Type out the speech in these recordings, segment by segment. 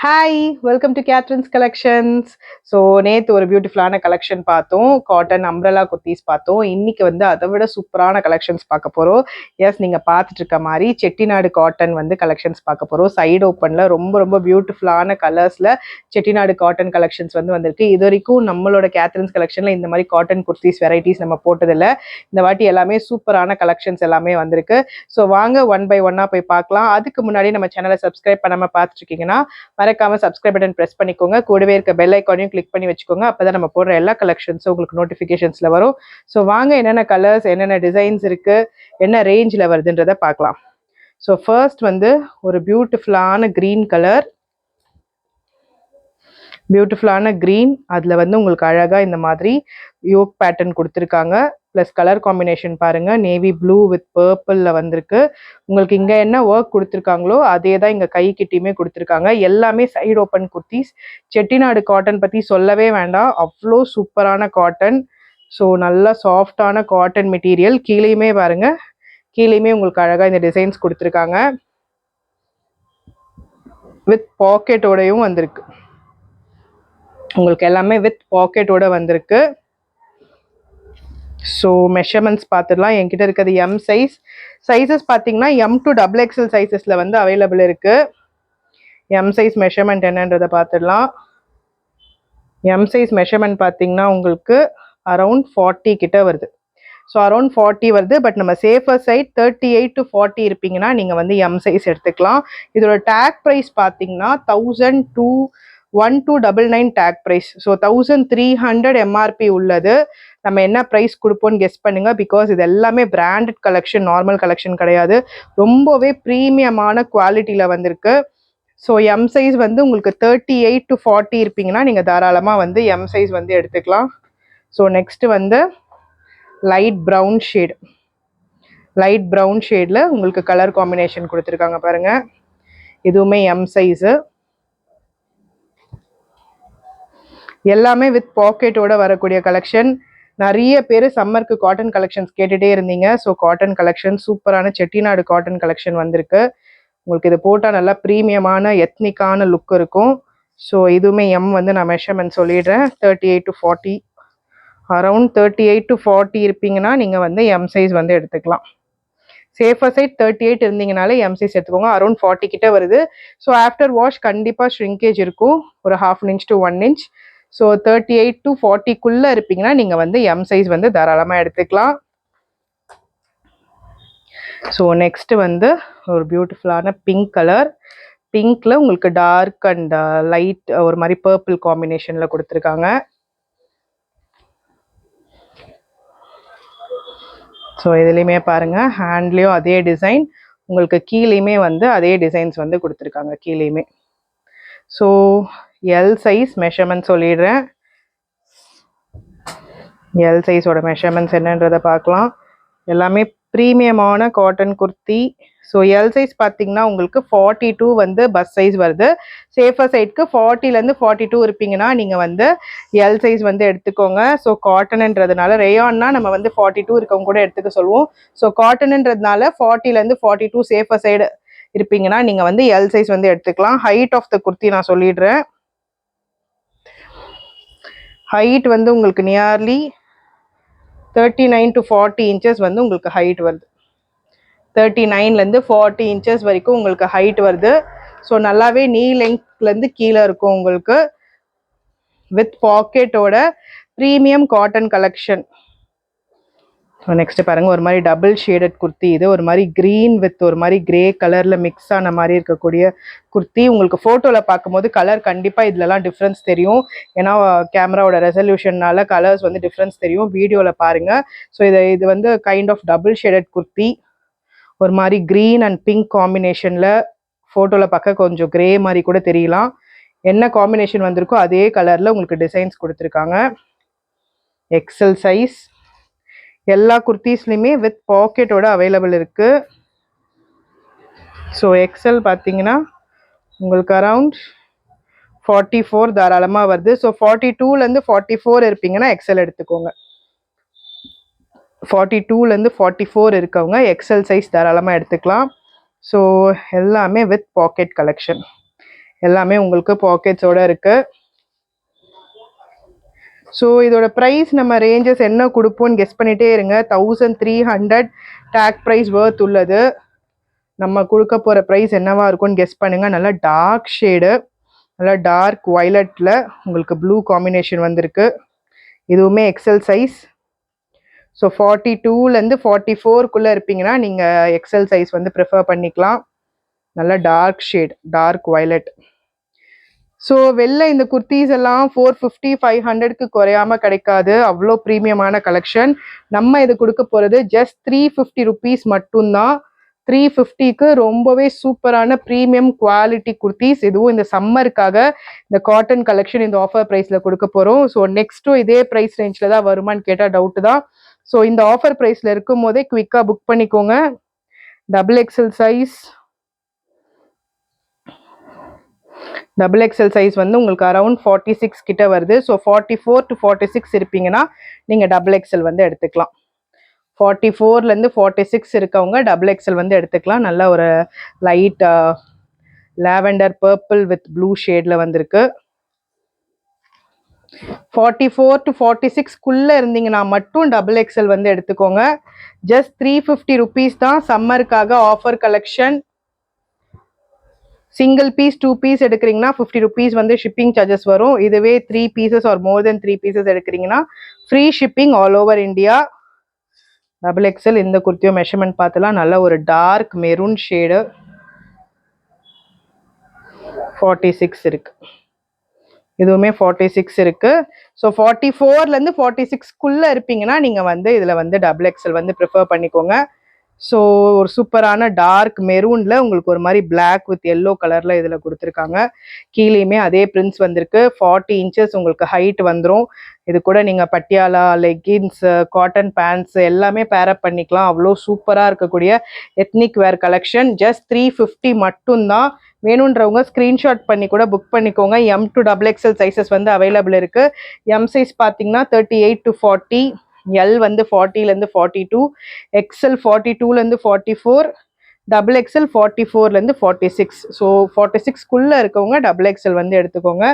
Hi welcome to Catherine's collections. So நேற்று ஒரு பியூட்டிஃபுல்லான கலெக்ஷன் பார்த்தோம், காட்டன் அம்ப்ரெலா குர்த்திஸ் பார்த்தோம். இன்னைக்கு வந்து அதை விட சூப்பரான கலெக்ஷன்ஸ் பார்க்க போகிறோம். எஸ், நீங்கள் பார்த்துட்டு இருக்க மாதிரி செட்டிநாடு காட்டன் வந்து கலெக்ஷன்ஸ் பார்க்க போகிறோம். சைடு ஓப்பனில் ரொம்ப ரொம்ப பியூட்டிஃபுல்லான கலர்ஸில் செட்டிநாடு காட்டன் கலெக்ஷன்ஸ் வந்து வந்திருக்கு. இது வரைக்கும் நம்மளோட கேத்ரின்ஸ் கலெக்ஷனில் இந்த மாதிரி காட்டன் குர்த்திஸ் வெரைட்டிஸ் நம்ம போட்டதில்லை. இந்த வாட்டி எல்லாமே சூப்பரான கலெக்ஷன்ஸ் எல்லாமே வந்திருக்கு. ஸோ வாங்க ஒன் பை ஒன்னாக போய் பார்க்கலாம். அதுக்கு முன்னாடி நம்ம சேனலை சப்ஸ்கிரைப் பண்ணாமல் பார்த்துட்டு இருக்கீங்கன்னா மறக்காம சப்ஸ்கிரைப் பட்டன் பிரஸ் பண்ணிக்கோங்க. கூடவே இருக்க பெல் ஐக்கானையும் கிளிக் பண்ணி வச்சுக்கோங்க. அப்பதான் நம்ம போடுற எல்லா கலெக்ஷன்ஸும் உங்களுக்கு நோட்டிஃபிகேஷன்ஸ்ல வரும். ஸோ வாங்க என்னென்ன கலர்ஸ், என்னென்ன டிசைன்ஸ் இருக்கு, என்ன ரேஞ்சில் வருதுன்றதை பார்க்கலாம். ஸோ ஃபர்ஸ்ட் வந்து ஒரு பியூட்டிஃபுல்லான க்ரீன் கலர், பியூட்டிஃபுல்லான க்ரீன். அதில் வந்து உங்களுக்கு அழகாக இந்த மாதிரி யோக் பேட்டர்ன் கொடுத்துருக்காங்க. ப்ளஸ் கலர் காம்பினேஷன் பாருங்கள், நேவி ப்ளூ வித் பர்பிளில் வந்திருக்கு. உங்களுக்கு இங்கே என்ன ஒர்க் கொடுத்துருக்காங்களோ அதே தான் இங்கே கை கிட்டியுமே கொடுத்துருக்காங்க. எல்லாமே side open kurtis. Chettinad cotton பற்றி சொல்லவே வேண்டாம், அவ்வளோ சூப்பரான காட்டன். ஸோ நல்லா சாஃப்டான காட்டன் மெட்டீரியல். கீழேயுமே பாருங்கள், கீழேயுமே உங்களுக்கு அழகாக இந்த டிசைன்ஸ் கொடுத்துருக்காங்க. வித் பாக்கெட்டோடையும் வந்திருக்கு. உங்களுக்கு எல்லாமே வித் பாக்கெட்டோட வந்திருக்கு. ஸோ மெஷர்மெண்ட்ஸ் பார்த்துடலாம். என்கிட்ட இருக்கிறது எம் சைஸ். சைஸஸ் பார்த்தீங்கன்னா எம் டு டபுள் எக்ஸல் சைஸஸில் வந்து அவைலபிள் இருக்குது. எம் சைஸ் மெஷர்மெண்ட் என்னன்றதை பார்த்துடலாம். எம் சைஸ் மெஷர்மெண்ட் பார்த்தீங்கன்னா உங்களுக்கு அரவுண்ட் 40 கிட்ட வருது. ஸோ அரௌண்ட் 40 வருது. பட் நம்ம சேஃபர் சைட் 38 to 40 இருப்பீங்கன்னா நீங்கள் வந்து எம் சைஸ் எடுத்துக்கலாம். இதோட டேக் ப்ரைஸ் பார்த்தீங்கன்னா 1299 டேக் ப்ரைஸ். ஸோ 1300 எம்ஆர்பி உள்ளது. நம்ம என்ன ப்ரைஸ் கொடுப்போம்னு கெஸ் பண்ணுங்க. பிகாஸ் இது எல்லாமே பிராண்டட் கலெக்ஷன், நார்மல் கலெக்ஷன் கிடையாது. ரொம்பவே ப்ரீமியமான குவாலிட்டியில் வந்திருக்கு. ஸோ எம் சைஸ் வந்து உங்களுக்கு 38 to 40 இருப்பீங்கன்னா நீங்கள் தாராளமாக வந்து எம் சைஸ் வந்து எடுத்துக்கலாம். ஸோ நெக்ஸ்ட் வந்து light brown shade. Light brown ஷேடில் உங்களுக்கு கலர் காம்பினேஷன் கொடுத்துருக்காங்க பாருங்கள். இதுவுமே எம் சைஸு. எல்லாமே வித் பாக்கெட்டோட வரக்கூடிய கலெக்ஷன். நிறைய பேர் சம்மருக்கு காட்டன் கலெக்ஷன்ஸ் கேட்டுகிட்டே இருந்தீங்க. ஸோ காட்டன் கலெக்ஷன், சூப்பரான செட்டிநாடு காட்டன் கலெக்ஷன் வந்திருக்கு. உங்களுக்கு இது போட்டால் நல்லா ப்ரீமியமான எத்னிக்கான லுக் இருக்கும். ஸோ இதுவுமே எம் வந்து நான் மெஷர்மெண்ட் சொல்லிடுறேன். 38 to 40, அரவுண்ட் 38 to 40 இருப்பீங்கன்னா நீங்கள் வந்து எம் சைஸ் வந்து எடுத்துக்கலாம். சேஃபர் சைட் 38 இருந்தீங்கனாலே எம் சைஸ் எடுத்துக்கோங்க. அரௌண்ட் 40 கிட்ட வருது. ஸோ ஆஃப்டர் வாஷ் கண்டிப்பாக ஷ்ரிங்கேஜ் இருக்கும், ஒரு 1/2 inch to 1 inch. So 38 to 40க்குள்ளே இருப்பீங்கன்னா நீங்கள் வந்து எம் சைஸ் வந்து தாராளமாக எடுத்துக்கலாம். ஸோ நெக்ஸ்ட் வந்து ஒரு பியூட்டிஃபுல்லான பிங்க் கலர். பிங்க்கில் உங்களுக்கு டார்க் அண்ட் லைட் ஒரு மாதிரி பர்பிள் காம்பினேஷனில் கொடுத்துருக்காங்க. ஸோ இதுலேயுமே பாருங்கள், ஹேண்ட்லேயும் அதே டிசைன், உங்களுக்கு கீழேயுமே வந்து அதே டிசைன்ஸ் வந்து கொடுத்துருக்காங்க கீழேயுமே. ஸோ எல் சைஸ் மெஷர்மெண்ட் சொல்லிடுறேன். எல் சைஸோட மெஷர்மெண்ட்ஸ் என்னன்றதை பார்க்கலாம். எல்லாமே ப்ரீமியமான cotton kurti. So L size பார்த்தீங்கன்னா உங்களுக்கு 42 வந்து பஸ் சைஸ் வருது. சேஃபர் சைட்க்கு 40லேருந்து 42 இருப்பீங்கன்னா நீங்கள் வந்து எல் சைஸ் வந்து எடுத்துக்கோங்க. ஸோ காட்டனுன்றதுனால, ரேயான்னா நம்ம வந்து 42 இருக்கவங்க கூட எடுத்துக்க சொல்லுவோம். ஸோ காட்டனுன்றதுனால 40லேருந்து 42 சேஃபர் சைடு இருப்பீங்கன்னா நீங்கள் வந்து எல் சைஸ் வந்து எடுத்துக்கலாம். ஹைட் ஆஃப் த குர்த்தி நான் சொல்லிடுறேன். ஹைட் வந்து உங்களுக்கு நியர்லி 39 to 40 இன்ச்சஸ் வந்து உங்களுக்கு ஹைட் வருது. 39லேருந்து 40 இன்ச்சஸ் வரைக்கும் உங்களுக்கு ஹைட் வருது. ஸோ நல்லாவே நீ லெங்க்லேருந்து கீழே இருக்கும் உங்களுக்கு. வித் பாக்கெட்டோட premium cotton collection. So next பாருங்கள், ஒரு மாதிரி டபுள் ஷேடட் குர்த்தி. இது ஒரு மாதிரி க்ரீன் வித் ஒரு மாதிரி கிரே கலரில் மிக்ஸ் ஆன மாதிரி இருக்கக்கூடிய குர்த்தி. உங்களுக்கு ஃபோட்டோவில் பார்க்கும்போது கலர் கண்டிப்பாக இதுலலாம் டிஃப்ரென்ஸ் தெரியும். ஏன்னா கேமராவோட ரெசல்யூஷன்னால கலர்ஸ் வந்து டிஃப்ரென்ஸ் தெரியும். வீடியோவில் பாருங்கள். ஸோ இது வந்து kind of double shaded kurti. ஒரு மாதிரி க்ரீன் அண்ட் பிங்க் காம்பினேஷனில், ஃபோட்டோவில் பார்க்க கொஞ்சம் கிரே மாதிரி கூட தெரியலாம். என்ன காம்பினேஷன் வந்திருக்கோ அதே கலரில் உங்களுக்கு டிசைன்ஸ் கொடுத்துருக்காங்க. XL size. எல்லா குர்த்திஸ்லையுமே வித் பாக்கெட்டோட அவைலபிள் இருக்குது. ஸோ எக்ஸல் பார்த்தீங்கன்னா உங்களுக்கு அரவுண்ட் 44 தாராளமாக வருது. ஸோ 42லேருந்து 44 இருப்பீங்கன்னா எக்ஸல் எடுத்துக்கோங்க. 42லேருந்து 44 இருக்கவங்க எக்ஸல் சைஸ் தாராளமாக எடுத்துக்கலாம். ஸோ எல்லாமே வித் பாக்கெட் கலெக்ஷன். எல்லாமே உங்களுக்கு பாக்கெட்ஸோட இருக்கு. ஸோ இதோட ப்ரைஸ் நம்ம ரேஞ்சஸ் என்ன கொடுப்போம்னு கெஸ் பண்ணிகிட்டே இருங்க. 1300 டேக் ப்ரைஸ் வர்த் உள்ளது. நம்ம கொடுக்க போகிற ப்ரைஸ் என்னவா இருக்கும்னு கெஸ் பண்ணுங்கள். நல்லா டார்க் ஷேடு, நல்லா டார்க் வயலட்டில் உங்களுக்கு ப்ளூ காம்பினேஷன் வந்திருக்கு. இதுவுமே எக்ஸல் சைஸ். ஸோ 42லேருந்து 44க்குள்ளே இருப்பீங்கன்னா நீங்கள் எக்ஸல் சைஸ் வந்து ப்ரிஃபர் பண்ணிக்கலாம். நல்லா dark shade, dark violet. So வெளில இந்த குர்த்திஸ் எல்லாம் 450 500க்கு குறையாமல் கிடைக்காது. அவ்வளோ ப்ரீமியமான கலெக்ஷன். நம்ம இது கொடுக்க போகிறது ஜஸ்ட் 350 ருபீஸ் மட்டும்தான். 350க்கு ரொம்பவே சூப்பரான ப்ரீமியம் குவாலிட்டி குர்த்திஸ். இதுவும் இந்த சம்மருக்காக இந்த காட்டன் கலெக்ஷன் இந்த ஆஃபர் ப்ரைஸில் கொடுக்க போகிறோம். ஸோ நெக்ஸ்ட்டும் இதே ப்ரைஸ் ரேஞ்சில் தான் வருமானு கேட்டால் டவுட்டு தான். ஸோ இந்த ஆஃபர் ப்ரைஸில் இருக்கும் போதே குவிக்காக புக் பண்ணிக்கோங்க. XXL சைஸ், XXL சைஸ் வந்து உங்களுக்கு அரௌண்ட் 46 கிட்ட வருது. ஸோ 44 to 46 இருப்பீங்கன்னா நீங்கள் XXL வந்து எடுத்துக்கலாம். 44லேருந்து 46 இருக்கவங்க XXL வந்து எடுத்துக்கலாம். நல்ல ஒரு light lavender purple with blue ஷேடில் வந்திருக்கு. 44 to 46க்குள்ளே இருந்தீங்கன்னா மட்டும் XXL வந்து எடுத்துக்கோங்க. ஜஸ்ட் 350 ருபீஸ் தான். சம்மருக்காக offer collection. Single piece 2 piece எடுக்கிறீங்கன்னா 50 ருபீஸ் வந்து ஷிப்பிங் சார்ஜஸ் வரும். இதுவே 3 pieces or more then 3 pieces எடுக்கிறீங்கன்னா free shipping all over India. XXL இந்த குர்த்தியோ மெஷர்மெண்ட் பார்த்துலாம். நல்ல ஒரு டார்க் மெரூன் ஷேடு, 46 இருக்கு. இதுவுமே 46 இருக்கு. ஸோ 44லேருந்து 46க்குள்ளே இருப்பீங்கன்னா நீங்கள் வந்து இதில் வந்து XXL வந்து ப்ரிஃபர் பண்ணிக்கோங்க. ஸோ ஒரு சூப்பரான டார்க் மெரூனில் உங்களுக்கு ஒரு மாதிரி பிளாக் வித் எல்லோ கலரில் இதில் கொடுத்துருக்காங்க. கீழேயுமே அதே பிரிண்ட்ஸ் வந்திருக்கு. 40 இன்ச்சஸ் உங்களுக்கு ஹைட் வந்துடும். இது கூட நீங்கள் பட்டியாலா, லெக்கின்ஸு, காட்டன் பேண்ட்ஸ் எல்லாமே பேரப் பண்ணிக்கலாம். அவ்வளோ சூப்பராக இருக்கக்கூடிய எத்னிக் வேர் கலெக்ஷன். ஜஸ்ட் 350 மட்டும்தான். வேணுன்றவங்க ஸ்க்ரீன்ஷாட் பண்ணி கூட புக் பண்ணிக்கோங்க. M to XXL சைஸஸ் வந்து அவைலபிள் இருக்குது. எம் சைஸ் பார்த்தீங்கன்னா 38 to 40, L வந்து 40லேருந்து 42, XL 42லேருந்து 44, XXL 44லேருந்து 46. ஸோ 46க்குள்ளே இருக்கவங்க XXL வந்து எடுத்துக்கோங்க.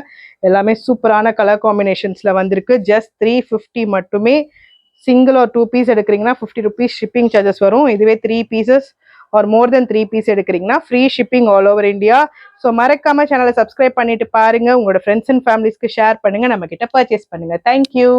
எல்லாமே சூப்பரான கலர் காம்பினேஷன்ஸில் வந்திருக்கு. ஜஸ்ட் 350 மட்டுமே. சிங்கிள் ஆர் 2 பீஸ் எடுக்கிறீங்கன்னா 50 ருபீஸ் ஷிப்பிங் சார்ஜஸ் வரும். இதுவே 3 pieces or more then 3 piece எடுக்கிறீங்கன்னா free shipping all over India. So மறக்காமல் சேனலை சப்ஸ்கிரைப் பண்ணிட்டு பாருங்கள். உங்களோட ஃப்ரெண்ட்ஸ் அண்ட் ஃபேமிலிஸ்க்கு ஷேர் பண்ணுங்கள். நம்ம கிட்ட பர்ச்சேஸ் பண்ணுங்கள். தேங்க்யூ.